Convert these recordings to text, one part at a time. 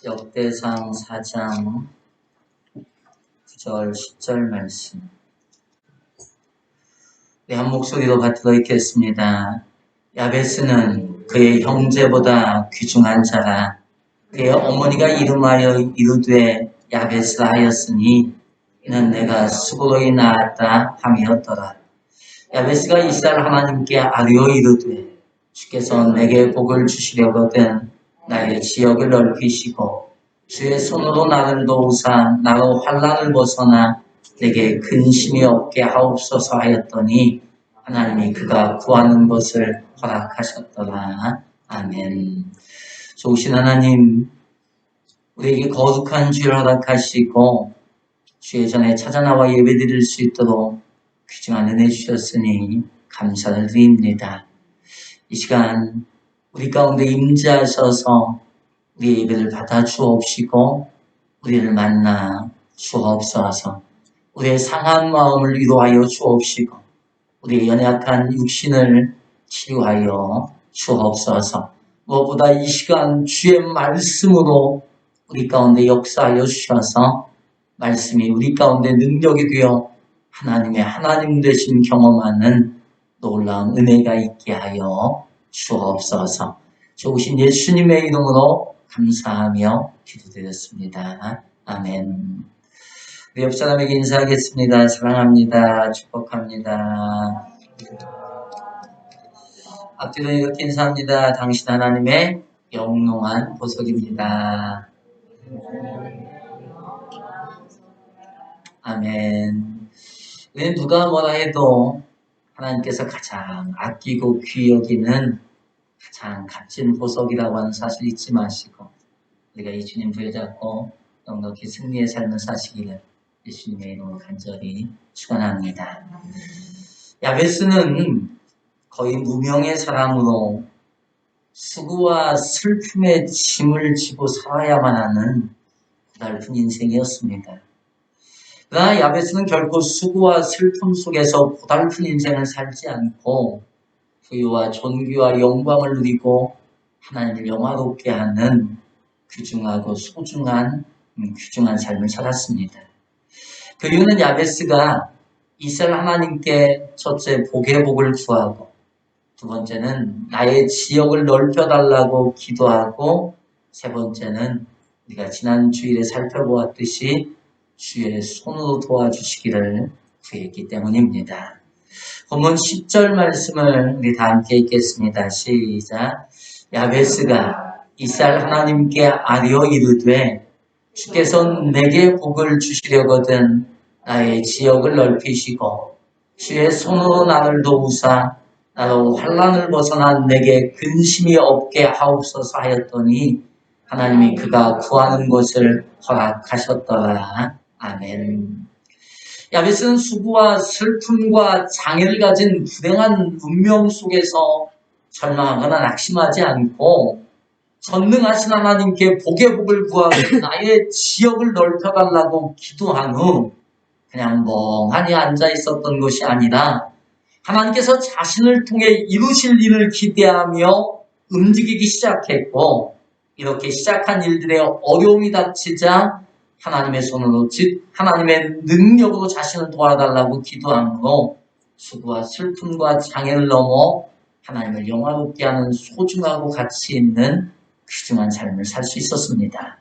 역대상 4장 9절 10절 말씀. 우리 한 목소리로 받들어 읽겠습니다. 야베스는 그의 형제보다 귀중한 자라. 그의 어머니가 이름하여 이르되 야베스라 하였으니 이는 내가 수고로이 낳았다 함이었더라. 야베스가 이스라엘 하나님께 아뢰어 이르되 주께서 내게 복을 주시려거든 나의 지역을 넓히시고 주의 손으로 나를 도우사 나로 환난을 벗어나 내게 근심이 없게 하옵소서 하였더니 하나님이 그가 구하는 것을 허락하셨더라. 아멘. 좋으신 하나님, 우리에게 거룩한 주를 허락하시고 주의 전에 찾아 나와 예배드릴 수 있도록 귀중한 은혜 주셨으니 감사를 드립니다. 이 시간 우리 가운데 임재하셔서 우리의 예배를 받아 주옵시고 우리를 만나 주옵소서. 우리의 상한 마음을 위로하여 주옵시고 우리의 연약한 육신을 치유하여 주옵소서. 무엇보다 이 시간 주의 말씀으로 우리 가운데 역사하여 주셔서 말씀이 우리 가운데 능력이 되어 하나님의 하나님 되신 경험하는 놀라운 은혜가 있게 하여 주옵소서. 좋으신 예수님의 이름으로 감사하며 기도드렸습니다. 아멘. 우리 옆 사람에게 인사하겠습니다. 사랑합니다. 축복합니다. 앞뒤로 이렇게 인사합니다. 당신 하나님의 영롱한 보석입니다. 아멘. 우리는 누가 뭐라 해도 하나님께서 가장 아끼고 귀히 여기는 가장 값진 보석이라고 하는 사실 잊지 마시고 우리가 이 주님 부여잡고 넉넉히 승리의 삶을 사시기를 예수님의 이름으로 간절히 축원합니다. 야베스는 거의 무명의 사람으로 수고와 슬픔의 짐을 지고 살아야만 하는 고달픈 인생이었습니다. 그러나 야베스는 결코 수고와 슬픔 속에서 고달픈 인생을 살지 않고 부유와 존귀와 영광을 누리고 하나님을 영화롭게 하는 귀중하고 소중한 귀중한 삶을 살았습니다. 그 이유는 야베스가 이스라엘 하나님께 첫째 복의 복을 구하고 두 번째는 나의 지역을 넓혀달라고 기도하고 세 번째는 우리가 지난 주일에 살펴보았듯이 주의 손으로 도와주시기를 구했기 때문입니다. 본문 10절 말씀을 우리 다 함께 읽겠습니다. 시작. 야베스가 이스라엘 하나님께 아뢰어 이르되 주께서 내게 복을 주시려거든 나의 지역을 넓히시고 주의 손으로 나를 도우사 나로 환난을 벗어나 내게 근심이 없게 하옵소서 하였더니 하나님이 그가 구하는 것을 허락하셨더라. 아멘. 야베스는 수고와 슬픔과 장애를 가진 불행한 운명 속에서 절망하거나 낙심하지 않고 전능하신 하나님께 복의 복을 구하고 나의 지역을 넓혀달라고 기도한 후 그냥 멍하니 앉아 있었던 것이 아니라 하나님께서 자신을 통해 이루실 일을 기대하며 움직이기 시작했고 이렇게 시작한 일들에 어려움이 닥치자 하나님의 손으로 즉 하나님의 능력으로 자신을 도와달라고 기도함으로 수고와 슬픔과 장애를 넘어 하나님을 영화롭게 하는 소중하고 가치 있는 귀중한 삶을 살 수 있었습니다.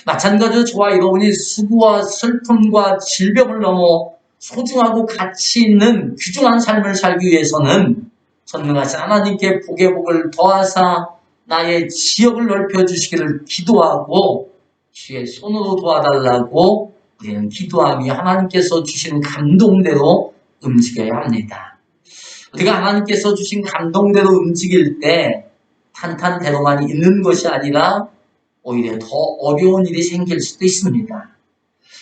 마찬가지로 저와 여러분이 수고와 슬픔과 질병을 넘어 소중하고 가치 있는 귀중한 삶을 살기 위해서는 전능하신 하나님께 복의 복을 더하사 나의 지역을 넓혀주시기를 기도하고 주의 손으로 도와달라고 우리는 기도하며 하나님께서 주신 감동대로 움직여야 합니다. 우리가 하나님께서 주신 감동대로 움직일 때 탄탄대로만 있는 것이 아니라 오히려 더 어려운 일이 생길 수도 있습니다.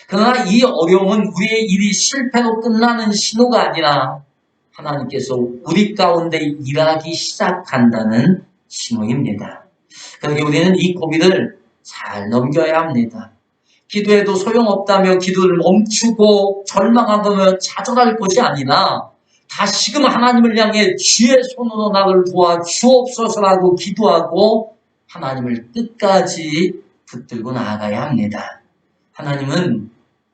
그러나 이 어려움은 우리의 일이 실패로 끝나는 신호가 아니라 하나님께서 우리 가운데 일하기 시작한다는 신호입니다. 그러니 우리는 이 고비를 잘 넘겨야 합니다. 기도해도 소용없다며 기도를 멈추고 절망하거나 좌절할 것이 아니라 다시금 하나님을 향해 주의 손으로 나를 도와 주옵소서라고 기도하고 하나님을 끝까지 붙들고 나아가야 합니다. 하나님은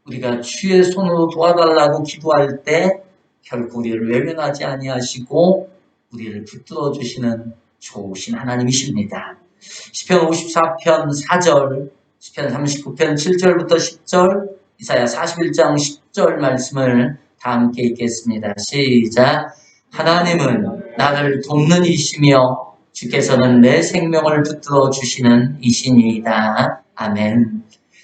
우리가 주의 손으로 도와달라고 기도할 때 결코 우리를 외면하지 아니하시고 우리를 붙들어 주시는 좋으신 하나님이십니다. 시편 54편 4절, 시편 39편 7절부터 10절, 이사야 41장 10절 말씀을 다 함께 읽겠습니다. 시작. 하나님은 나를 돕는 이시며 주께서는 내 생명을 붙들어 주시는 이시니이다. 아멘.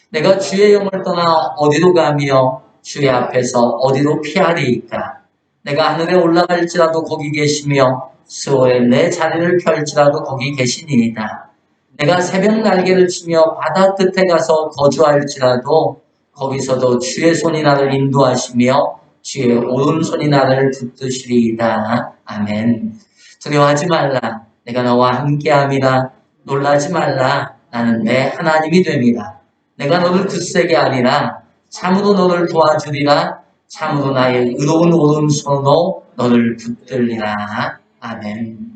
내가 주의 영을 떠나 어디로 가며 주의 앞에서 어디로 피하리이까. 내가 하늘에 올라갈지라도 거기 계시며 수호에 내 자리를 펼지라도 거기 계시니이다. 내가 새벽 날개를 치며 바다 끝에 가서 거주할지라도 거기서도 주의 손이 나를 인도하시며 주의 오른손이 나를 붙드시리이다. 아멘. 두려워하지 말라. 내가 너와 함께함이라. 놀라지 말라. 나는 내 하나님이 됨이라. 내가 너를 굳세게 하리라. 참으로 너를 도와주리라. 참으로 나의 의로운 오른손으로 너를 붙들리라. 아멘.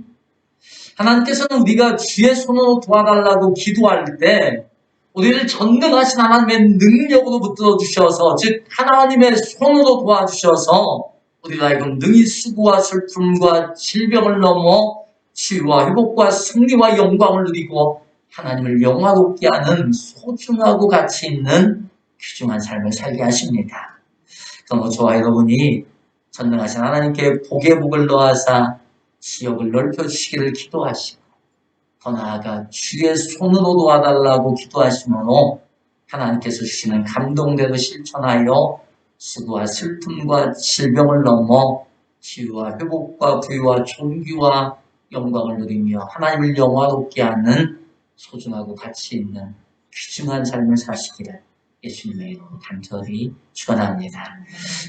하나님께서는 우리가 주의 손으로 도와달라고 기도할 때 우리를 전능하신 하나님의 능력으로 붙들어 주셔서, 즉 하나님의 손으로 도와주셔서 우리가 하여금 능히 수고와 슬픔과 질병을 넘어 치유와 회복과 승리와 영광을 누리고 하나님을 영화롭게 하는 소중하고 가치 있는 귀중한 삶을 살게 하십니다. 그러므로 저와 여러분이 전능하신 하나님께 복의 복을 더하사 지역을 넓혀주시기를 기도하시고, 더 나아가 주의 손으로 도와달라고 기도하시므로 하나님께서 주시는 감동대로 실천하여 수고와 슬픔과 질병을 넘어 치유와 회복과 부유와 존귀와 영광을 누리며 하나님을 영화롭게 하는 소중하고 가치 있는 귀중한 삶을 사시기를 예수님의 이름으로 간절히 축원합니다.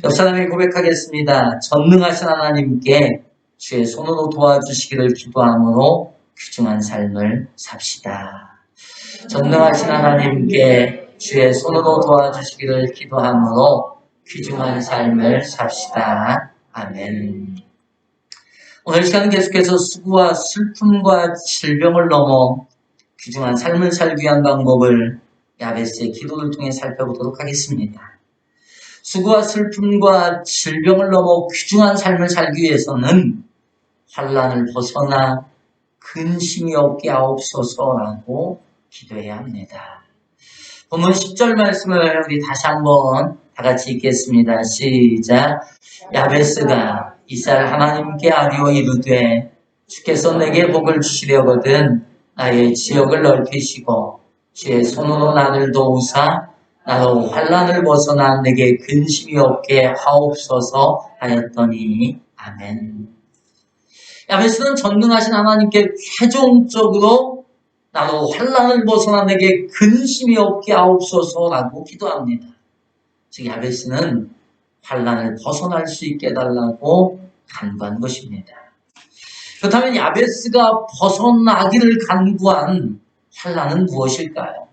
옆 사람에게 고백하겠습니다. 전능하신 하나님께 주의 손으로 도와주시기를 기도함으로 귀중한 삶을 삽시다. 전능하신 하나님께 주의 손으로 도와주시기를 기도함으로 귀중한 삶을 삽시다. 아멘. 오늘 시간은 계속해서 수고와 슬픔과 질병을 넘어 귀중한 삶을 살기 위한 방법을 야베스의 기도를 통해 살펴보도록 하겠습니다. 수고와 슬픔과 질병을 넘어 귀중한 삶을 살기 위해서는 환난을 벗어나 근심이 없게 하옵소서라고 기도해야 합니다. 본문 10절 말씀을 우리 다시 한번 다 같이 읽겠습니다. 시작. 야베스가 이스라엘 하나님께 아뢰어 이르되 주께서 내게 복을 주시려거든 나의 지역을 넓히시고 주의 손으로 나를 도우사 나로 환난을 벗어나 내게 근심이 없게 하옵소서 하였더니 아멘. 야베스는 전능하신 하나님께 최종적으로 나로 환난을 벗어나 내게 근심이 없게 하옵소서라고 기도합니다. 즉 야베스는 환난을 벗어날 수 있게 해달라고 간구한 것입니다. 그렇다면 야베스가 벗어나기를 간구한 환난은 무엇일까요?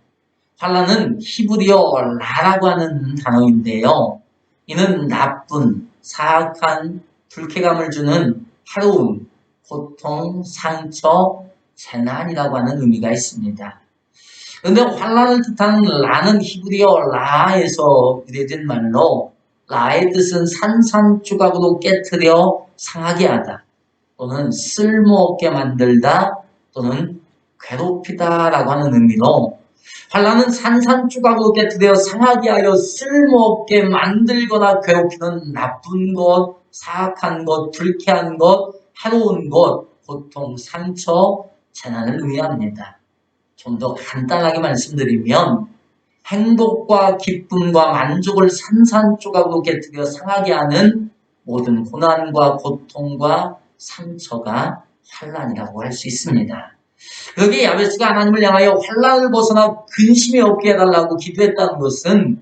환난은 히브리어 라라고 하는 단어인데요. 이는 나쁜, 사악한, 불쾌감을 주는 해로움, 고통, 상처, 재난이라고 하는 의미가 있습니다. 그런데 환난을 뜻하는 라는 히브리어 라에서 유래된 말로 라의 뜻은 산산조각으로 깨트려 상하게 하다 또는 쓸모없게 만들다 또는 괴롭히다 라고 하는 의미로 환난은 산산조각으로 깨트려 상하게 하여 쓸모없게 만들거나 괴롭히는 나쁜 것, 사악한 것, 불쾌한 것, 해로운 것, 고통, 상처, 재난을 의미합니다. 좀 더 간단하게 말씀드리면 행복과 기쁨과 만족을 산산조각으로 깨트려 상하게 하는 모든 고난과 고통과 상처가 환난이라고 할 수 있습니다. 여기 야베스가 하나님을 향하여 환난을 벗어나 근심이 없게 해달라고 기도했다는 것은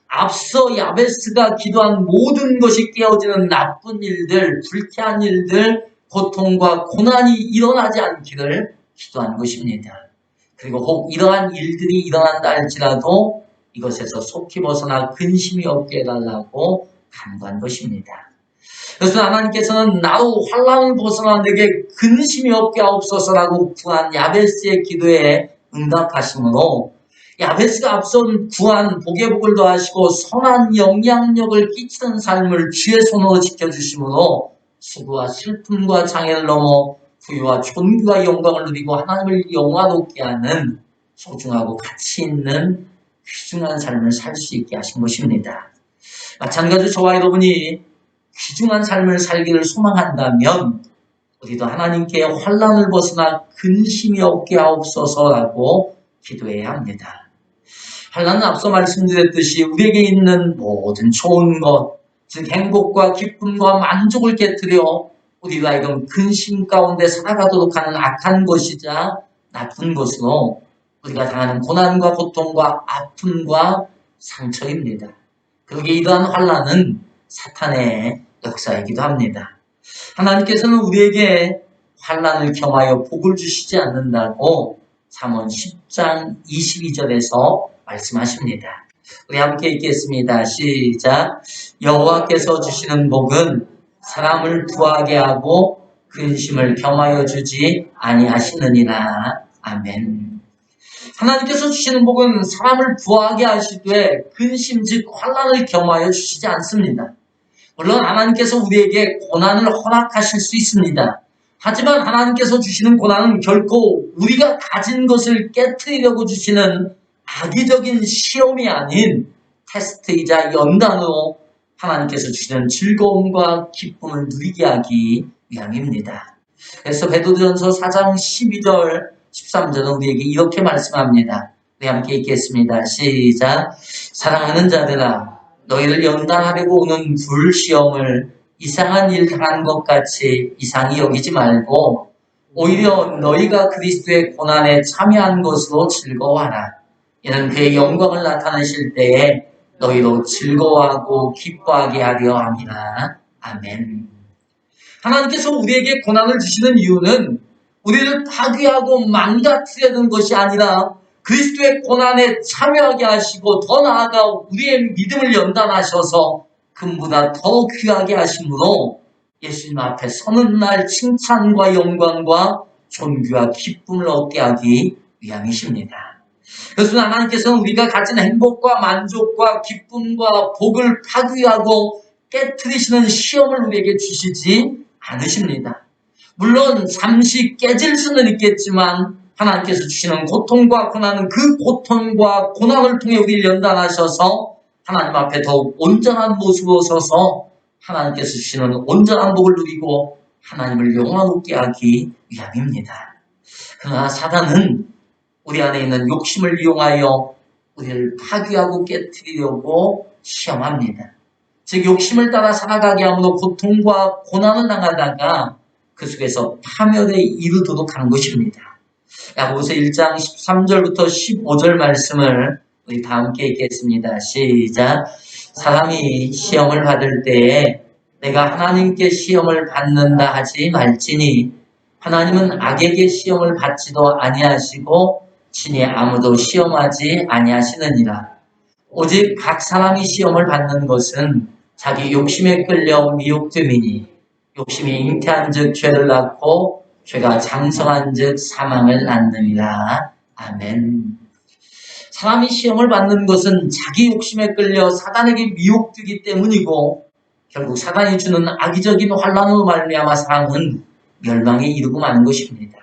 앞서 야베스가 기도한 모든 것이 깨어지는 나쁜 일들, 불쾌한 일들, 고통과 고난이 일어나지 않기를 기도한 것입니다. 그리고 혹 이러한 일들이 일어난다 할지라도 이것에서 속히 벗어나 근심이 없게 해달라고 간구한 것입니다. 그래서 하나님께서는 나로 환난을 벗어나 내게 근심이 없게 하옵소서라고 구한 야베스의 기도에 응답하심으로 야베스가 앞선 구한 복의 복을 더하시고 선한 영향력을 끼치는 삶을 주의 손으로 지켜주심으로 수고와 슬픔과 장애를 넘어 부유와 존귀와 영광을 누리고 하나님을 영화롭게 하는 소중하고 가치 있는 귀중한 삶을 살 수 있게 하신 것입니다. 마찬가지로 저와 여러분이 귀중한 삶을 살기를 소망한다면 우리도 하나님께 환난을 벗어나 근심이 없게 하옵소서라고 기도해야 합니다. 환난은 앞서 말씀드렸듯이 우리에게 있는 모든 좋은 것, 즉 행복과 기쁨과 만족을 깨뜨려 우리로 하여금 근심 가운데 살아가도록 하는 악한 것이자 나쁜 것으로 우리가 당하는 고난과 고통과 아픔과 상처입니다. 그러기에 이러한 환난은 사탄의 역사이기도 합니다. 하나님께서는 우리에게 환난을 겸하여 복을 주시지 않는다고 잠언 10장 22절에서 말씀하십니다. 우리 함께 읽겠습니다. 시작. 여호와께서 주시는 복은 사람을 부하게 하고 근심을 겸하여 주지 아니하시느니라. 아멘. 하나님께서 주시는 복은 사람을 부하게 하시되 근심 즉 환난을 겸하여 주시지 않습니다. 물론 하나님께서 우리에게 고난을 허락하실 수 있습니다. 하지만 하나님께서 주시는 고난은 결코 우리가 가진 것을 깨트리려고 주시는 악의적인 시험이 아닌 테스트이자 연단으로 하나님께서 주시는 즐거움과 기쁨을 누리게 하기 위함입니다. 그래서 베드로전서 4장 12절 13절은 우리에게 이렇게 말씀합니다. 우리 함께 읽겠습니다. 시작. 사랑하는 자들아 너희를 연단하려고 오는 불시험을 이상한 일 당한 것 같이 이상히 여기지 말고 오히려 너희가 그리스도의 고난에 참여한 것으로 즐거워하라. 이는 그의 영광을 나타내실 때에 너희도 즐거워하고 기뻐하게 하려 함이라. 아멘. 하나님께서 우리에게 고난을 주시는 이유는 우리를 파괴하고 망가뜨리는 것이 아니라 그리스도의 고난에 참여하게 하시고 더 나아가 우리의 믿음을 연단하셔서 금보다 더 귀하게 하심으로 예수님 앞에 서는 날 칭찬과 영광과 존귀와 기쁨을 얻게 하기 위함이십니다. 그래서 하나님께서는 우리가 가진 행복과 만족과 기쁨과 복을 파괴하고 깨트리시는 시험을 우리에게 주시지 않으십니다. 물론 잠시 깨질 수는 있겠지만 하나님께서 주시는 고통과 고난은 그 고통과 고난을 통해 우리를 연단하셔서 하나님 앞에 더욱 온전한 모습으로 서서 하나님께서 주시는 온전한 복을 누리고 하나님을 영화롭게 하기 위함입니다. 그러나 사단은 우리 안에 있는 욕심을 이용하여 우리를 파괴하고 깨트리려고 시험합니다. 즉 욕심을 따라 살아가게 함으로 고통과 고난을 당하다가 그 속에서 파멸에 이르도록 한 것입니다. 야고보서 1장 13절부터 15절 말씀을 우리 다 함께 읽겠습니다. 시작. 사람이 시험을 받을 때에 내가 하나님께 시험을 받는다 하지 말지니 하나님은 악에게 시험을 받지도 아니하시고 친히 아무도 시험하지 아니하시느니라. 오직 각 사람이 시험을 받는 것은 자기 욕심에 끌려 미혹됨이니 욕심이 잉태한 즉 죄를 낳고 죄가 장성한 즉 사망을 낳느니라. 아멘. 사람이 시험을 받는 것은 자기 욕심에 끌려 사단에게 미혹되기 때문이고 결국 사단이 주는 악의적인 환난으로 말미암아 사람은 멸망에 이르고 마는 것입니다.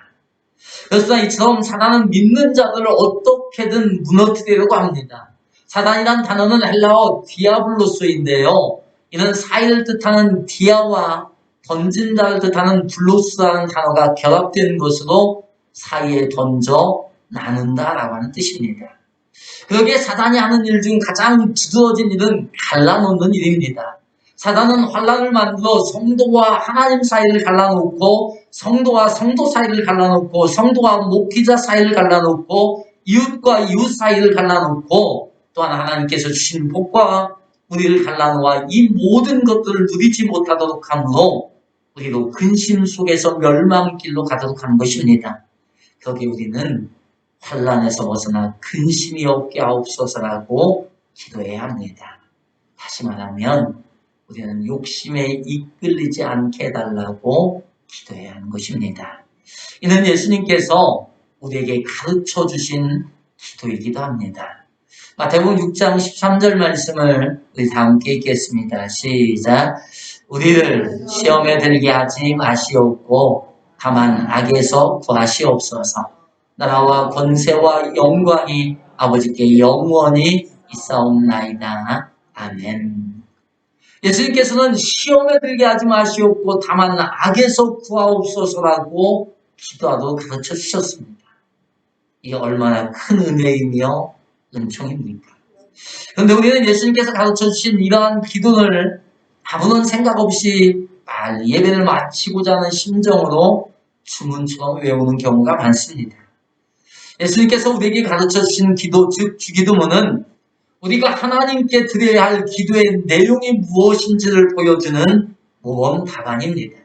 그래서 이처럼 사단은 믿는 자들을 어떻게든 무너뜨리려고 합니다. 사단이란 단어는 헬라어 디아블로스인데요. 이는 사이를 뜻하는 디아와 던진 자를 뜻하는 블로스라는 단어가 결합된 것으로 사이에 던져 나눈다라고 하는 뜻입니다. 그러기에 사단이 하는 일 중 가장 두드러진 일은 갈라놓는 일입니다. 사단은 환난을 만들어 성도와 하나님 사이를 갈라놓고 성도와 성도 사이를 갈라놓고 성도와 목회자 사이를 갈라놓고 이웃과 이웃 사이를 갈라놓고 또한 하나님께서 주신 복과 우리를 갈라놓아 이 모든 것들을 누리지 못하도록 함으로 우리도 근심 속에서 멸망길로 가도록 한 것입니다. 거기에 우리는 환난에서 벗어나 근심이 없게 하옵소서라고 기도해야 합니다. 다시 말하면 우리는 욕심에 이끌리지 않게 해달라고 기도해야 하는 것입니다. 이는 예수님께서 우리에게 가르쳐 주신 기도이기도 합니다. 마태복음 6장 13절 말씀을 우리 다 함께 읽겠습니다. 시작. 우리를 시험에 들게 하지 마시옵고 다만 악에서 구하시옵소서. 나라와 권세와 영광이 아버지께 영원히 있사옵나이다. 아멘. 예수님께서는 시험에 들게 하지 마시옵고 다만 악에서 구하옵소서라고 기도하도록 가르쳐 주셨습니다. 이게 얼마나 큰 은혜이며 은총입니까? 그런데 우리는 예수님께서 가르쳐 주신 이러한 기도를 아무런 생각 없이 빨리 예배를 마치고자 하는 심정으로 주문처럼 외우는 경우가 많습니다. 예수님께서 우리에게 가르쳐 주신 기도, 즉 주기도문은 우리가 하나님께 드려야 할 기도의 내용이 무엇인지를 보여주는 모범 답안입니다.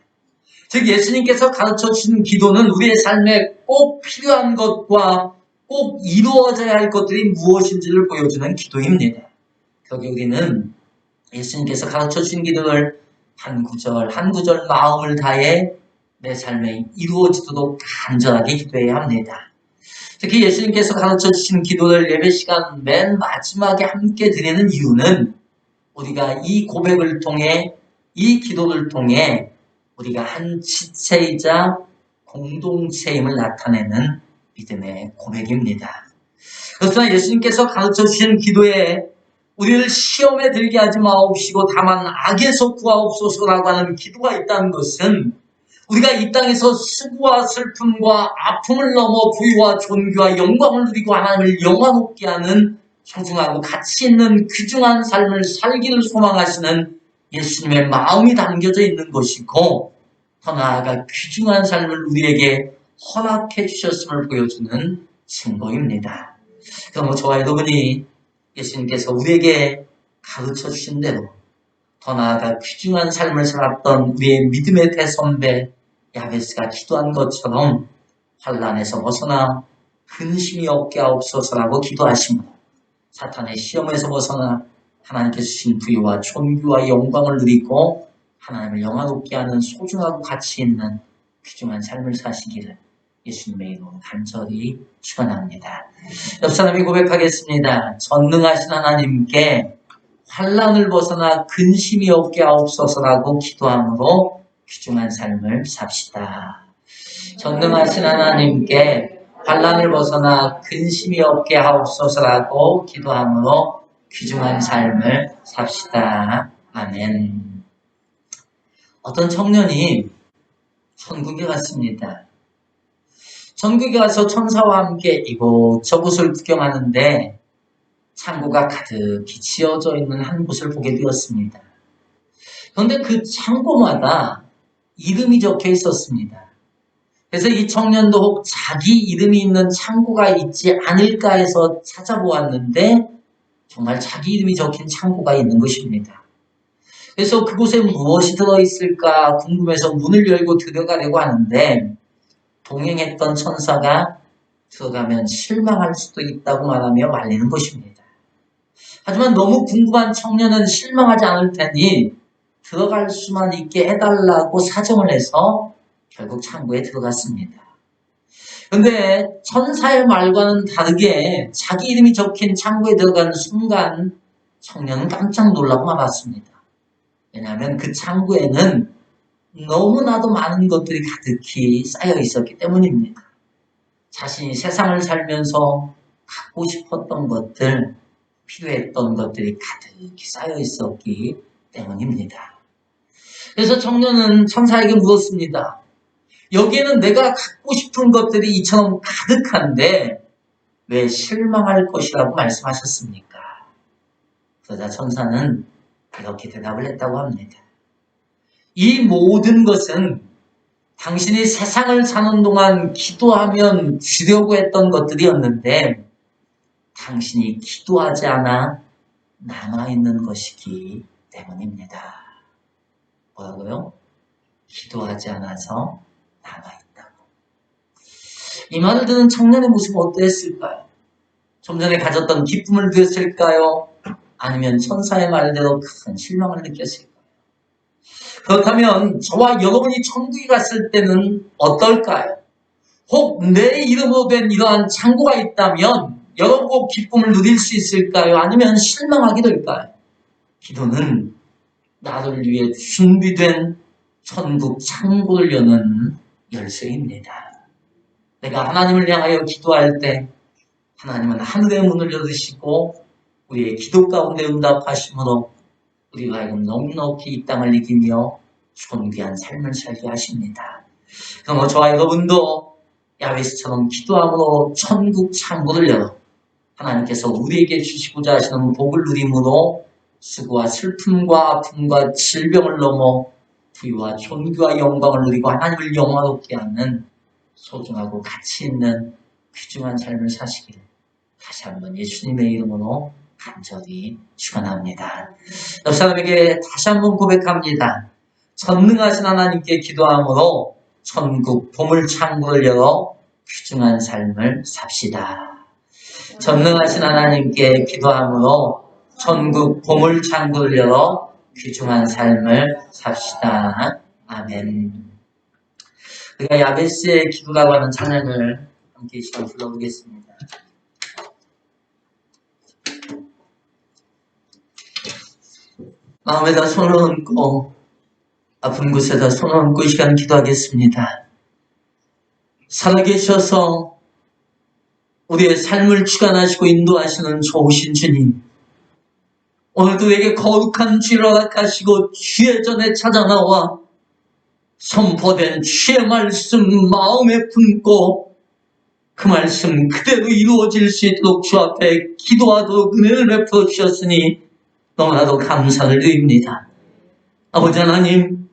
즉 예수님께서 가르쳐 주신 기도는 우리의 삶에 꼭 필요한 것과 꼭 이루어져야 할 것들이 무엇인지를 보여주는 기도입니다. 거기 우리는 예수님께서 가르쳐 주신 기도를 한 구절 한 구절 마음을 다해 내 삶에 이루어지도록 간절하게 기도해야 합니다. 특히 예수님께서 가르쳐 주신 기도를 예배 시간 맨 마지막에 함께 드리는 이유는 우리가 이 고백을 통해 이 기도를 통해 우리가 한 지체이자 공동체임을 나타내는 믿음의 고백입니다. 그렇습니다. 예수님께서 가르쳐 주신 기도에 우리를 시험에 들게 하지 마옵시고 다만 악에서 구하옵소서라고 하는 기도가 있다는 것은 우리가 이 땅에서 수고와 슬픔과 아픔을 넘어 부유와 존귀와 영광을 누리고 하나님을 영화롭게 하는 소중하고 가치 있는 귀중한 삶을 살기를 소망하시는 예수님의 마음이 담겨져 있는 것이고 더 나아가 귀중한 삶을 우리에게 허락해 주셨음을 보여주는 증거입니다. 그러므로 저와 여러분이 예수님께서 우리에게 가르쳐 주신 대로 더 나아가 귀중한 삶을 살았던 우리의 믿음의 대선배 야베스가 기도한 것처럼 환난에서 벗어나 근심이 없게 하옵소서라고 기도하시므로 사탄의 시험에서 벗어나 하나님께서 주신 부유와 존귀와 영광을 누리고 하나님을 영화롭게 하는 소중하고 가치 있는 귀중한 삶을 사시기를 예수님의 이름으로 간절히 축원합니다. 옆 사람이 고백하겠습니다. 전능하신 하나님께 환난을 벗어나 근심이 없게 하옵소서라고 기도함으로 귀중한 삶을 삽시다. 전능하신 하나님께 환난을 벗어나 근심이 없게 하옵소서라고 기도함으로 귀중한 삶을 삽시다. 아멘. 어떤 청년이 천국에 갔습니다. 천국에 가서 천사와 함께 이곳저곳을 구경하는데 창고가 가득히 지어져 있는 한 곳을 보게 되었습니다. 그런데 그 창고마다 이름이 적혀 있었습니다. 그래서 이 청년도 혹 자기 이름이 있는 창고가 있지 않을까 해서 찾아보았는데 정말 자기 이름이 적힌 창고가 있는 것입니다. 그래서 그곳에 무엇이 들어있을까 궁금해서 문을 열고 들어가려고 하는데 동행했던 천사가 들어가면 실망할 수도 있다고 말하며 말리는 것입니다. 하지만 너무 궁금한 청년은 실망하지 않을 테니 들어갈 수만 있게 해달라고 사정을 해서 결국 창고에 들어갔습니다. 그런데 천사의 말과는 다르게 자기 이름이 적힌 창고에 들어간 순간 청년은 깜짝 놀라고 말았습니다. 왜냐하면 그 창고에는 너무나도 많은 것들이 가득히 쌓여 있었기 때문입니다. 자신이 세상을 살면서 갖고 싶었던 것들, 필요했던 것들이 가득히 쌓여 있었기 때문입니다. 그래서 청년은 천사에게 물었습니다. 여기에는 내가 갖고 싶은 것들이 이처럼 가득한데 왜 실망할 것이라고 말씀하셨습니까? 그러자 천사는 이렇게 대답을 했다고 합니다. 이 모든 것은 당신이 세상을 사는 동안 기도하면 주려고 했던 것들이었는데 당신이 기도하지 않아 남아있는 것이기 때문입니다. 뭐라고요? 기도하지 않아서 남아있다고. 이 말을 듣는 청년의 모습은 어떠했을까요? 좀 전에 가졌던 기쁨을 누렸을까요? 아니면 천사의 말대로 큰 실망을 느꼈을까요? 그렇다면 저와 여러분이 천국에 갔을 때는 어떨까요? 혹 내 이름으로 된 이러한 창고가 있다면 열어보고 기쁨을 누릴 수 있을까요? 아니면 실망하게 될까요? 기도는 나를 위해 준비된 천국 창고를 여는 열쇠입니다. 내가 하나님을 향하여 기도할 때 하나님은 하늘의 문을 열으시고 우리의 기도 가운데 응답하심으로 우리가 하여금 넉넉히 이 땅을 이기며 존귀한 삶을 살게 하십니다. 그럼 저와 여러분도 야베스처럼 기도함으로 천국 창고를 열어 하나님께서 우리에게 주시고자 하시는 복을 누림으로 수고와 슬픔과 아픔과 질병을 넘어 부유와 존귀와 영광을 누리고 하나님을 영화롭게 하는 소중하고 가치 있는 귀중한 삶을 사시기를 다시 한번 예수님의 이름으로 간절히 축원합니다. 옆 사람에게 다시 한번 고백합니다. 전능하신 하나님께 기도함으로 천국 보물창고를 열어 귀중한 삶을 삽시다. 전능하신 하나님께 기도함으로 천국 보물창고를 열어 귀중한 삶을 삽시다. 아멘. 우리가 야베스의 기도라고 하는 찬양을 함께 이 시간 불러보겠습니다. 마음에다 손을 얹고 아픈 곳에다 손을 얹고 이 시간 기도하겠습니다. 살아계셔서 우리의 삶을 주관하시고 인도하시는 좋으신 주님, 오늘도 우리에게 거룩한 주를 허락하시고 주의 전에 찾아나와 선포된 주의 말씀 마음에 품고 그 말씀 그대로 이루어질 수 있도록 주 앞에 기도하도록 은혜를 베풀어 주셨으니 너무나도 감사를 드립니다. 아버지 하나님,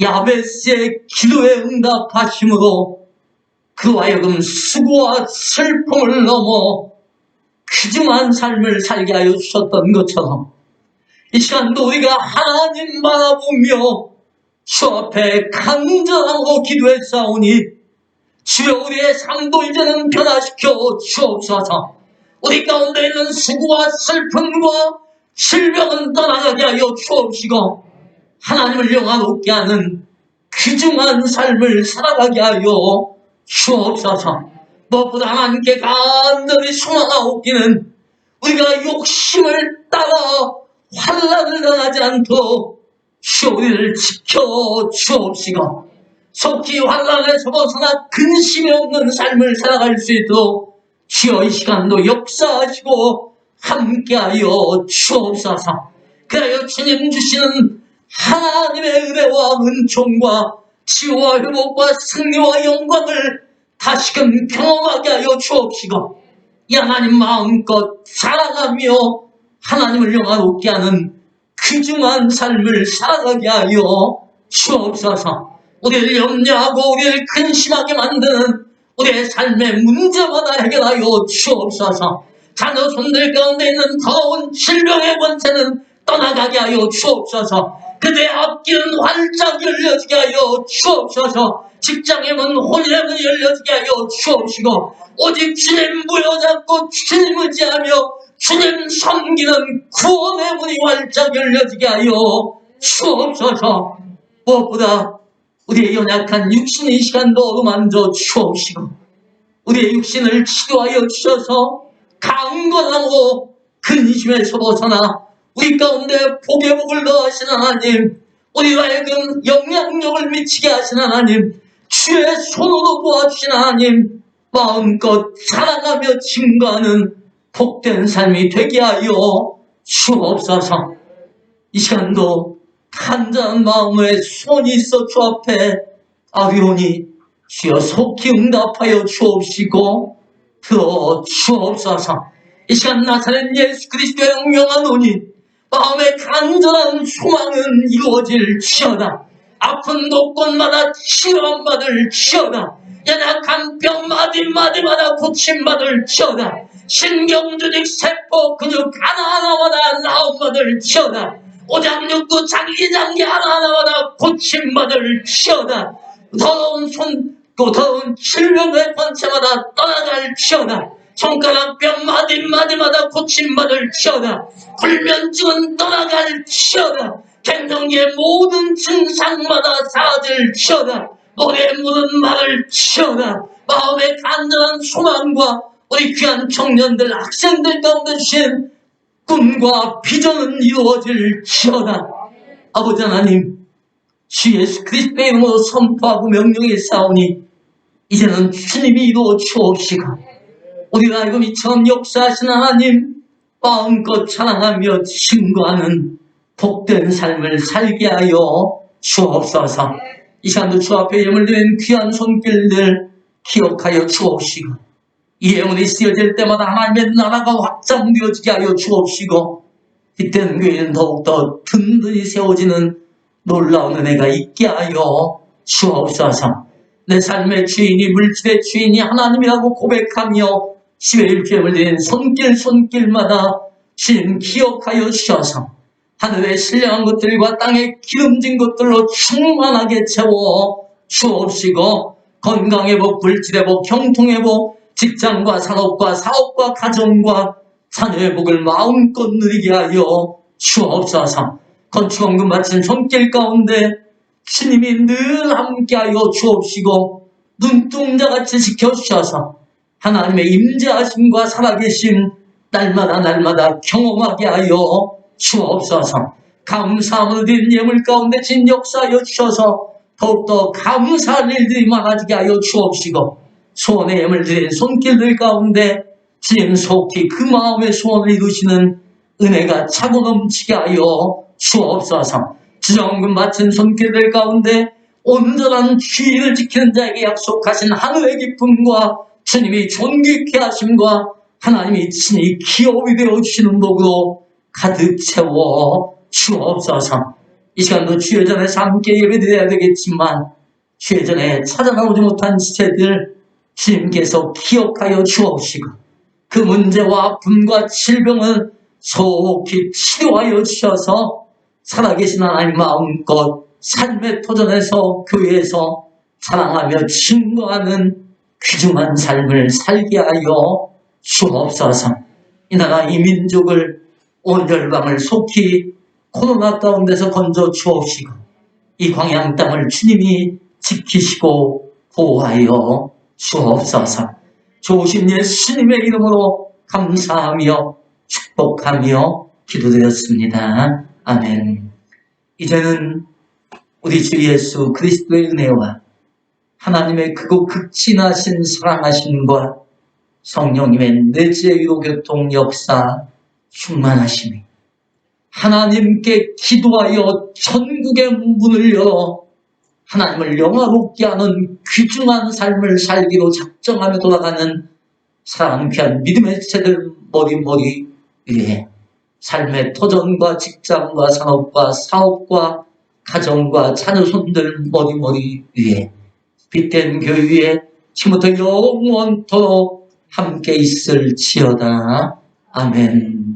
야베스의 기도에 응답하심으로 그로 하여금 수고와 슬픔을 넘어 귀중한 삶을 살게 하여 주셨던 것처럼 이 시간도 우리가 하나님 바라보며 주 앞에 간절하고 기도했사오니 주여 우리의 삶도 이제는 변화시켜 주옵소서. 우리 가운데 있는 수고와 슬픔과 질병은 떠나가게 하여 주옵시고 하나님을 영화롭게 하는 귀중한 삶을 살아가게 하여 주옵소서. 무엇보다 하나님께 간절히 소망하옵기는 우리가 욕심을 따라 환난을 당하지 않도록 주여 우리를 지켜 주옵시고 속히 환난에서 벗어나 근심이 없는 삶을 살아갈 수 있도록 주여 이 시간도 역사하시고 함께하여 주옵소서. 그래야 주님 주시는 하나님의 은혜와 은총과 치유와 회복과 승리와 영광을 다시금 경험하게 하여 주옵시고 이 하나님 마음껏 살아가며 하나님을 영화롭게 하는 귀중한 삶을 살아가게 하여 주옵소서. 우리를 염려하고 우리를 근심하게 만드는 우리의 삶의 문제마다 해결하여 주옵소서. 자녀 손들 가운데 있는 더러운 질병의 권세는 떠나가게 하여 주옵소서. 그대의 앞길은 활짝 열려지게 하여 주옵소서. 직장의 문, 혼인의 문이 열려지게 하여 주옵시고 오직 주님 부여잡고 주님 의지하며 주님 섬기는 구원의 문이 활짝 열려지게 하여 주옵소서. 무엇보다 우리의 연약한 육신 이 시간도 어루만져 주옵시고 우리의 육신을 치료하여 주셔서 강건하고 근심에서 벗어나 우리 가운데 복의 복을 더하시는 하나님, 우리와 하여금 영향력을 미치게 하시는 하나님, 주의 손으로 도와주시는 하나님, 마음껏 살아가며 증거하는 복된 삶이 되게 하여 주옵소서. 이 시간도 간절한 마음에 손이 있어 주 앞에 아뢰오니 주여 속히 응답하여 주옵시고 들어 주옵소서. 이 시간 나사렛 예수 그리스도의 영명하노니 마음의 간절한 소망은 이루어질지어다. 아픈 곳곳마다 치료받을지어다. 연약한 뼈 마디마디마다 고침받을지어다. 신경조직 세포 근육 하나하나마다 나음받을지어다. 오장육부 장기장기 하나하나마다 고침받을지어다. 더러운 손, 또 더러운 질병의 권세마다 떠나갈지어다. 손가락 뼈 마디마디마다 고침받을지어다. 불면증은 떠나갈지어다. 갱년기의 모든 증상마다 사라질지어다. 노래 물은 말을지어다. 마음의 간절한 소망과 우리 귀한 청년들, 학생들 가운데 주신 꿈과 비전은 이루어질지어다. 아버지 하나님, 주 예수 그리스도의 이름으로 선포하고 명령에 싸우니 이제는 주님이 이루어 주옵시고, 우리가 알고 미처럼 역사하신 하나님 마음껏 찬양하며 증거하는 복된 삶을 살게 하여 주옵소서. 이 시간도 주 앞에 예물 드린 귀한 손길들 기억하여 주옵시고, 이 영혼이 쓰여질 때마다 하나님의 나라가 확장되어지게 하여 주옵시고, 이때는 교회는 더욱더 든든히 세워지는 놀라운 은혜가 있게 하여 주옵소서. 내 삶의 주인이, 물질의 주인이 하나님이라고 고백하며 10의 1주임을 드린 손길마다 주님 기억하여 주셔서 하늘의 신령한 것들과 땅의 기름진 것들로 충만하게 채워 주옵시고, 건강의 복, 물질의 복, 형통의 복, 직장과 산업과 사업과 가정과 자녀의 복을 마음껏 누리게 하여 주옵소서. 건축원금 바친 손길 가운데 주님이 늘 함께하여 주옵시고, 눈동자같이 지켜주셔서 하나님의 임재하심과 살아계심 날마다 경험하게 하여 주옵소서. 감사함으로 드린 예물 가운데 진 역사하여 주셔서 더욱더 감사할 일들이 많아지게 하여 주옵시고, 소원의 예물 드린 손길들 가운데 주님 속히 그 마음의 소원을 이루시는 은혜가 차고 넘치게 하여 주옵소서. 주정금 바친 손길들 가운데 온전한 주의를 지키는 자에게 약속하신 하늘의 기쁨과 주님이 존귀케 하심과 하나님이 친히 기업이 되어주시는 복으로 가득 채워 주옵소서. 이 시간도 주여전에서 함께 예배드려야 되겠지만 주여전에 찾아나오지 못한 지체들 주님께서 기억하여 주옵시고, 그 문제와 아픔과 질병을 속히 치료하여 주셔서 살아계신 하나님 마음껏 삶의 도전에서 교회에서 사랑하며 증거하는 귀중한 삶을 살게 하여 주옵소서. 이 나라 이 민족을, 온 열방을 속히 코로나 가운데서 건져 주옵시고, 이 광양 땅을 주님이 지키시고 보호하여 주옵소서. 좋으신 예수님의 이름으로 감사하며 축복하며 기도드렸습니다. 아멘. 이제는 우리 주 예수 그리스도의 은혜와 하나님의 크고 극진하신 사랑하심과 성령님의 내지의 위로교통 역사 충만하심이 하나님께 기도하여 천국의 문을 열어 하나님을 영화롭게 하는 귀중한 삶을 살기로 작정하며 돌아가는 사랑하는 귀한 믿음의 지체들 머리 위에 삶의 터전과 직장과 산업과 사업과 가정과 자녀손들 머리 위에 빛된 교회 위에 지금부터 영원토록 함께 있을지어다. 아멘.